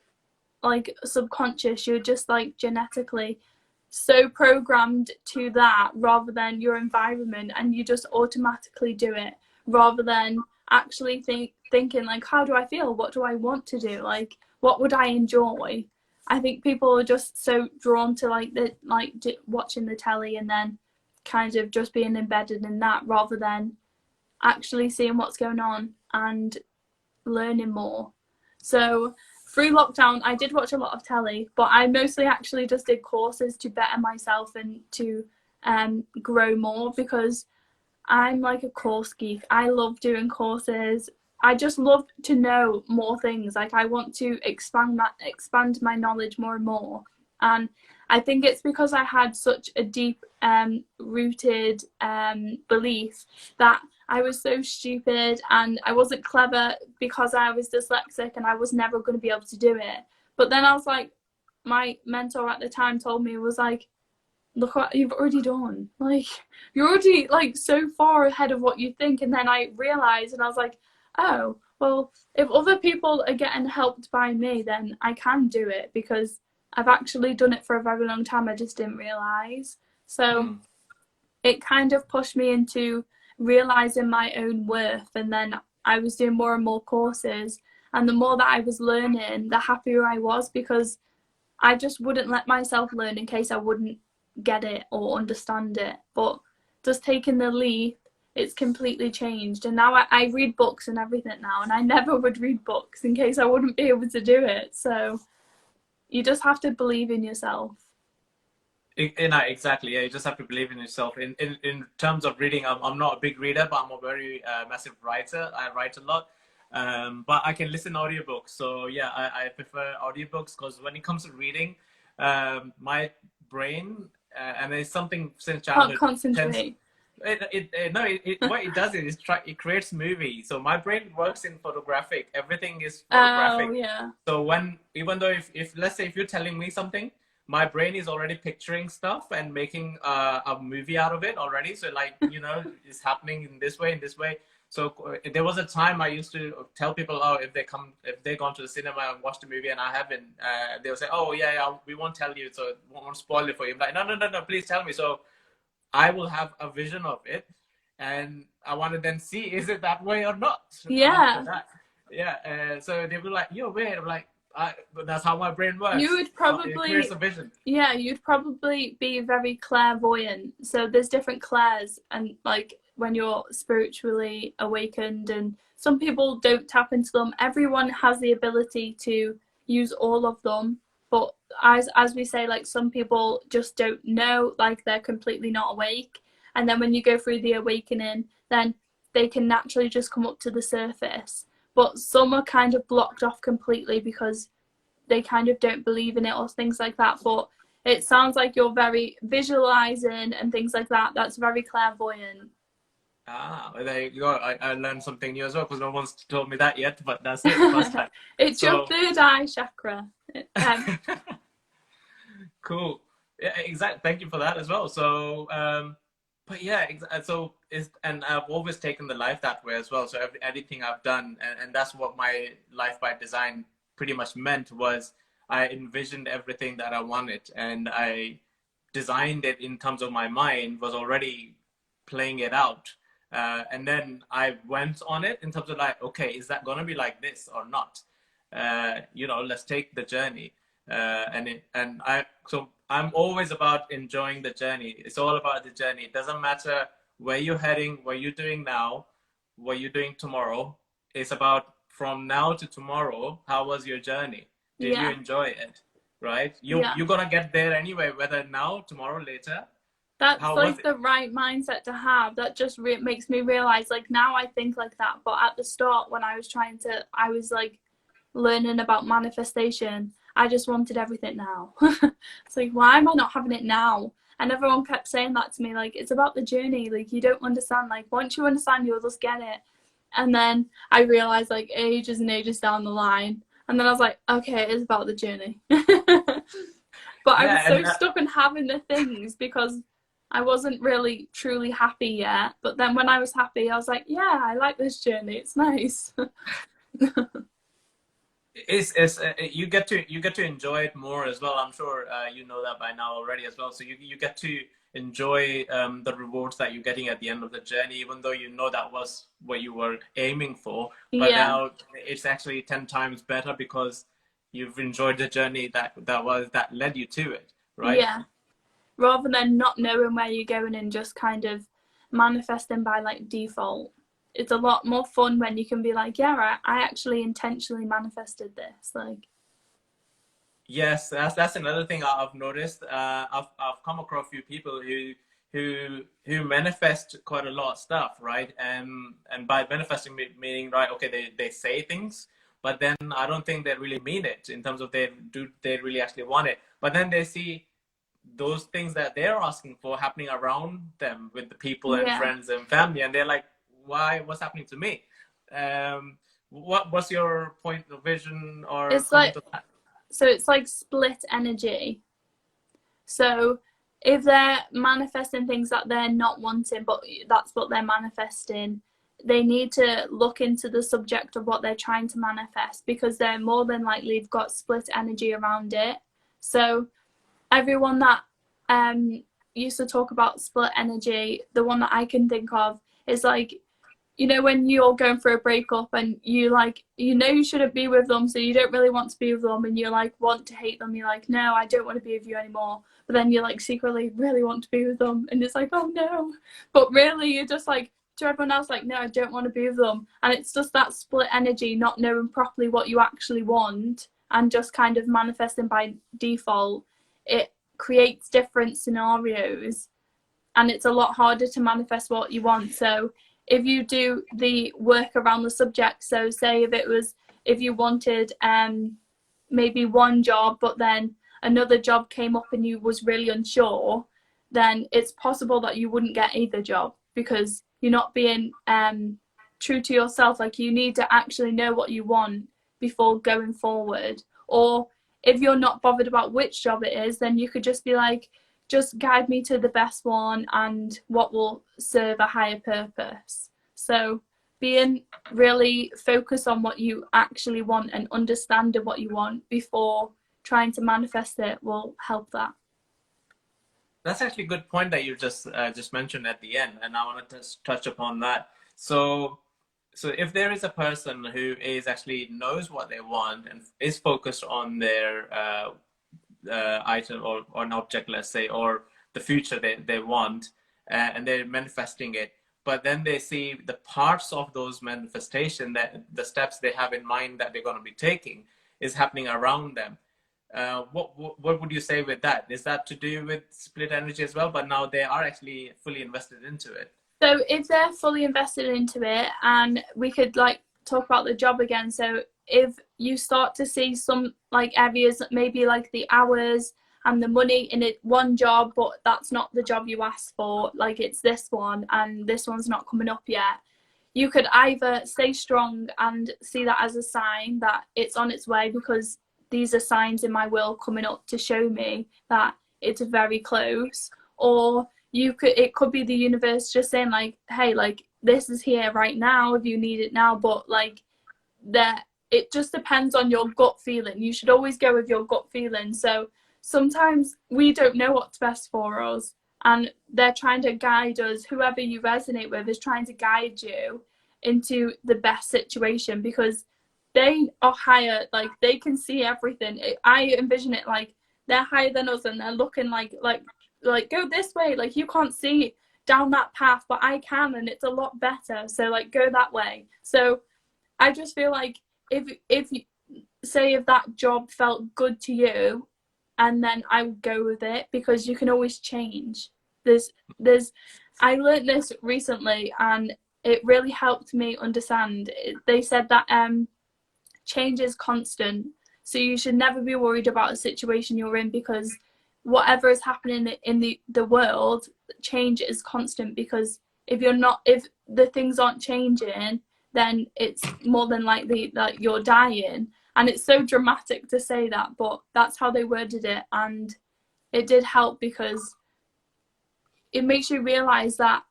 like subconscious, you're just like genetically so programmed to that rather than your environment, and you just automatically do it rather than actually thinking like, how do I feel, what do I want to do, like what would I enjoy. I think people are just so drawn to like watching the telly and then kind of just being embedded in that rather than actually seeing what's going on and learning more. So through lockdown, I did watch a lot of telly, but I mostly actually just did courses to better myself and to grow more, because I'm like a course geek. I love doing courses. I just love to know more things. Like, I want to expand my knowledge more and more. And I think it's because I had such a deep rooted belief that I was so stupid and I wasn't clever because I was dyslexic and I was never going to be able to do it. But then I was like, my mentor at the time told me, was like, look what you've already done. Like, you're already like so far ahead of what you think. And then I realized, and I was like, oh, well, if other people are getting helped by me, then I can do it, because I've actually done it for a very long time. I just didn't realize. So it kind of pushed me into realizing my own worth. And then I was doing more and more courses. And the more that I was learning, the happier I was, because I just wouldn't let myself learn in case I wouldn't get it or understand it. But just taking the leap, it's completely changed. And now I read books and everything now, and I never would read books in case I wouldn't be able to do it. So you just have to believe in yourself. Exactly. Yeah, you just have to believe in yourself. In terms of reading, I'm not a big reader, but I'm a very massive writer. I write a lot. But I can listen to audiobooks. So yeah, I prefer audiobooks, because when it comes to reading, my brain, and it's something since childhood, Can't concentrate. What it does is it creates movies. So my brain works in photographic. Everything is photographic. Oh, yeah. So even though if let's say if you're telling me something, my brain is already picturing stuff and making a movie out of it already. So like, it's happening in this way, So there was a time I used to tell people, oh, if they've gone to the cinema and watched a movie and I haven't, they'll say, oh yeah, we won't tell you, so we won't spoil it for you. I'm like, no, please tell me. So I will have a vision of it, and I want to then see, is it that way or not? Yeah. Yeah. So they were like, yo, wait. I'm like, but that's how my brain works. You would probably, it creates a vision. Yeah, you'd probably be very clairvoyant. So there's different clairs, and like when you're spiritually awakened, and some people don't tap into them. Everyone has the ability to use all of them, but as we say, like, some people just don't know, like they're completely not awake. And then when you go through the awakening, then they can naturally just come up to the surface. But some are kind of blocked off completely because they kind of don't believe in it or things like that. But it sounds like you're very visualizing and things like that. That's very clairvoyant. Well, there you go. I learned something new as well, because no one's told me that yet, but that's it. First time. It's your third eye chakra. Cool. Yeah, exactly. Thank you for that as well. So, but yeah, and I've always taken the life that way as well. So anything I've done, and that's what my life by design pretty much meant, was I envisioned everything that I wanted, and I designed it in terms of my mind, was already playing it out. And then I went on it in terms of like, okay, is that going to be like this or not? Let's take the journey. So I'm always about enjoying the journey. It's all about the journey. It doesn't matter where you're heading, what you're doing now, what you're doing tomorrow. It's about from now to tomorrow, how was your journey? Did you enjoy it? Right? You're going to get there anyway, whether now, tomorrow, later. That's like the right mindset to have. That just makes me realize, like, now I think like that. But at the start, when I was like learning about manifestation, I just wanted everything now. It's like, why am I not having it now? And everyone kept saying that to me, like, it's about the journey. Like, you don't understand. Like, once you understand, you'll just get it. And then I realized, like, ages and ages down the line. And then I was like, okay, it is about the journey. But I was so stuck in having the things because I wasn't really truly happy yet. But then when I was happy, I was like, yeah, I like this journey. It's nice. You get to enjoy it more as well. I'm sure you know that by now already as well. So you get to enjoy the rewards that you're getting at the end of the journey, even though you know that was what you were aiming for. But now it's actually 10 times better because you've enjoyed the journey that led you to it, right? Yeah. Rather than not knowing where you're going and just kind of manifesting by like default. It's a lot more fun when you can be like, yeah, I actually intentionally manifested this. Like, Yes, that's another thing I've noticed. I've come across a few people who manifest quite a lot of stuff, right? And by manifesting meaning, right? Okay, they say things, but then I don't think they really mean it in terms of they really actually want it. But then they see those things that they're asking for happening around them with the people and Yeah. friends and family, and they're like, why? What's happening to me? What's your point of vision or It's comment like, on that? so it's like split energy. So if they're manifesting things that they're not wanting, but that's what they're manifesting, they need to look into the subject of what they're trying to manifest, because they're more than likely got split energy around it. So everyone that used to talk about split energy, the one that I can think of is like, you know, when you're going through a breakup and you like, you know, you shouldn't be with them, so you don't really want to be with them, and you like want to hate them. You're like, no, I don't want to be with you anymore. But then you like secretly really want to be with them, and it's like, oh no. But really, you're just like, to everyone else, like, no, I don't want to be with them. And it's just that split energy, not knowing properly what you actually want and just kind of manifesting by default. It creates different scenarios, and it's a lot harder to manifest what you want. So if you do the work around the subject, so say if you wanted maybe one job, but then another job came up and you was really unsure, then it's possible that you wouldn't get either job, because you're not being true to yourself. Like, you need to actually know what you want before going forward. Or if you're not bothered about which job it is, then you could just be like, just guide me to the best one and what will serve a higher purpose. So being really focused on what you actually want and understanding what you want before trying to manifest it will help that. That's actually a good point that you just mentioned at the end, and I want to just touch upon that. So if there is a person who is actually knows what they want and is focused on their item or an object, let's say, or the future they want, and they're manifesting it, but then they see the parts of those manifestation, that the steps they have in mind that they're going to be taking is happening around them. What would you say with that? Is that to do with split energy as well, but now they are actually fully invested into it? So if they're fully invested into it, and we could like talk about the job again. So if you start to see some like areas, maybe like the hours and the money in it, one job, but that's not the job you asked for, like it's this one and this one's not coming up yet, you could either stay strong and see that as a sign that it's on its way, because these are signs in my will coming up to show me that it's very close. Or it could be the universe just saying like, hey, like this is here right now if you need it now. But like that, it just depends on your gut feeling. You should always go with your gut feeling. So sometimes we don't know what's best for us, and they're trying to guide us. Whoever you resonate with is trying to guide you into the best situation, because they are higher, like they can see everything. I envision it like they're higher than us, and they're looking like go this way, like you can't see down that path, but I can, and it's a lot better, so like go that way. So I just feel like if you say if that job felt good to you, and then I would go with it, because you can always change. There's I learned this recently, and it really helped me understand. They said that change is constant, so you should never be worried about a situation you're in, because whatever is happening in the world, change is constant. Because if the things aren't changing, then it's more than likely that you're dying. And it's so dramatic to say that, but that's how they worded it, and it did help, because it makes you realize that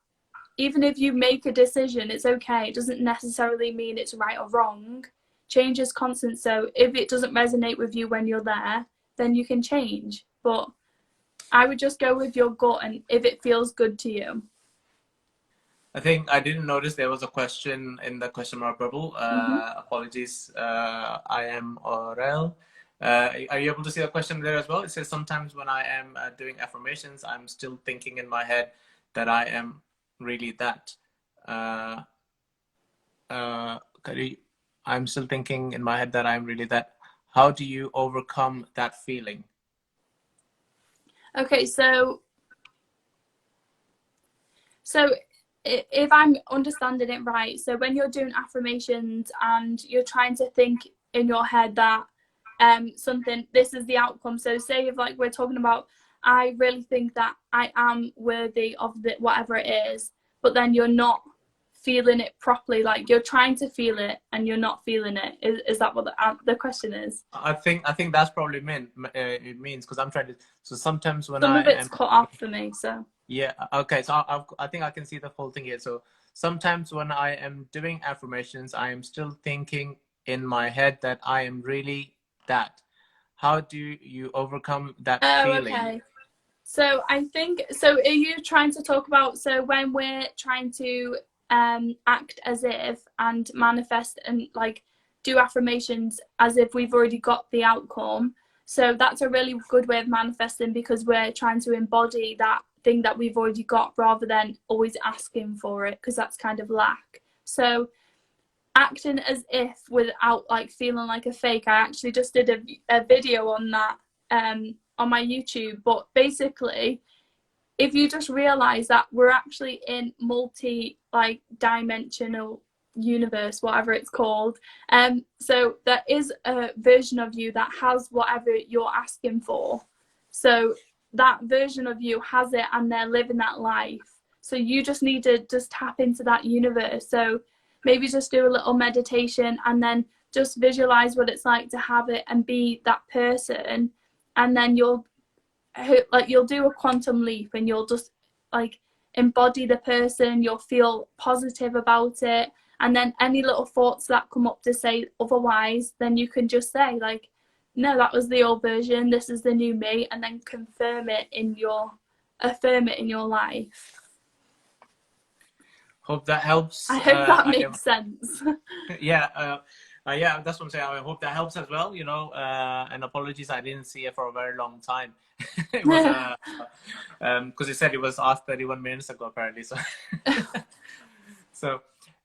even if you make a decision, it's okay. It doesn't necessarily mean it's right or wrong. Change is constant, so if it doesn't resonate with you when you're there, then you can change. But I would just go with your gut, and if it feels good to you. I think I didn't notice there was a question in the question mark bubble. Apologies. I am Aurel. Are you able to see the question there as well? It says, sometimes when I am doing affirmations, I'm still thinking in my head that I am really that. I'm still thinking in my head that I'm really that. how do you overcome that feeling? Okay, so if I'm understanding it right, so when you're doing affirmations and you're trying to think in your head that something, this is the outcome. So say if like we're talking about, I really think that I am worthy of whatever it is, but then you're not feeling it properly, like you're trying to feel it and you're not feeling it. Is that what the question is? I think that's probably it means, because I'm trying to. So sometimes when Some I of it's am, cut off for me, so. yeah, okay. So I think I can see the whole thing here. So sometimes when I am doing affirmations, I am still thinking in my head that I am really that. How do you overcome that Oh, feeling? okay. So I think, so are you trying to talk about, so when we're trying to act as if and manifest and like do affirmations as if we've already got the outcome? So that's a really good way of manifesting, because we're trying to embody that thing that we've already got rather than always asking for it, because that's kind of lack. So acting as if without like feeling like a fake, I actually just did a video on that on my YouTube. But basically, if you just realize that we're actually in multi like dimensional universe, whatever it's called, so there is a version of you that has whatever you're asking for. So that version of you has it and they're living that life. So you just need to just tap into that universe. So maybe just do a little meditation and then just visualize what it's like to have it and be that person. And then you'll do a quantum leap and you'll just like embody the person. You'll feel positive about it. And then any little thoughts that come up to say otherwise, then you can just say like, no, that was the old version, this is the new me, and then affirm it in your life. Hope that helps. I hope that makes sense. Yeah, yeah, that's what I'm saying. I hope that helps as well. And apologies, I didn't see it for a very long time. It was because you said it was off 31 minutes ago, apparently. So,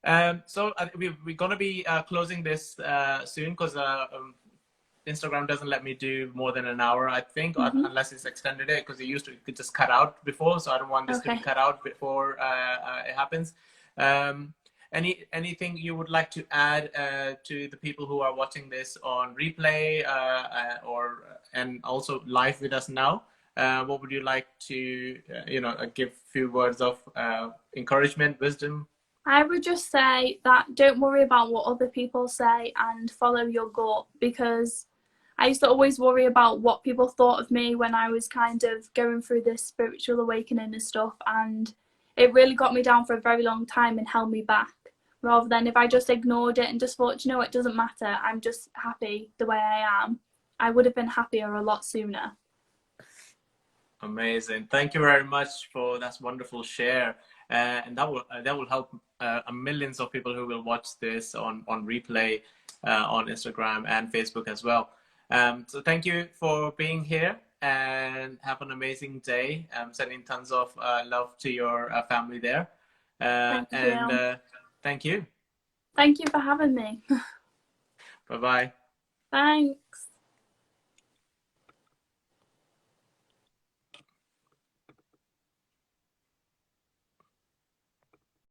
we're gonna be closing this soon, because Instagram doesn't let me do more than an hour, I think, unless it's extended it, because it could just cut out before. So I don't want this to be cut out before it happens. Anything you would like to add to the people who are watching this on replay and also live with us now? What would you like to give a few words of encouragement, wisdom? I would just say that don't worry about what other people say and follow your gut, because I used to always worry about what people thought of me when I was kind of going through this spiritual awakening and stuff, and it really got me down for a very long time and held me back, rather than if I just ignored it and just thought, it doesn't matter, I'm just happy the way I am, I would have been happier a lot sooner. Amazing. Thank you very much for that wonderful share. And that will help millions of people who will watch this on replay on Instagram and Facebook as well. So thank you for being here, and have an amazing day. Sending tons of love to your family there. Thank you. Thank you for having me. Bye-bye. Thanks.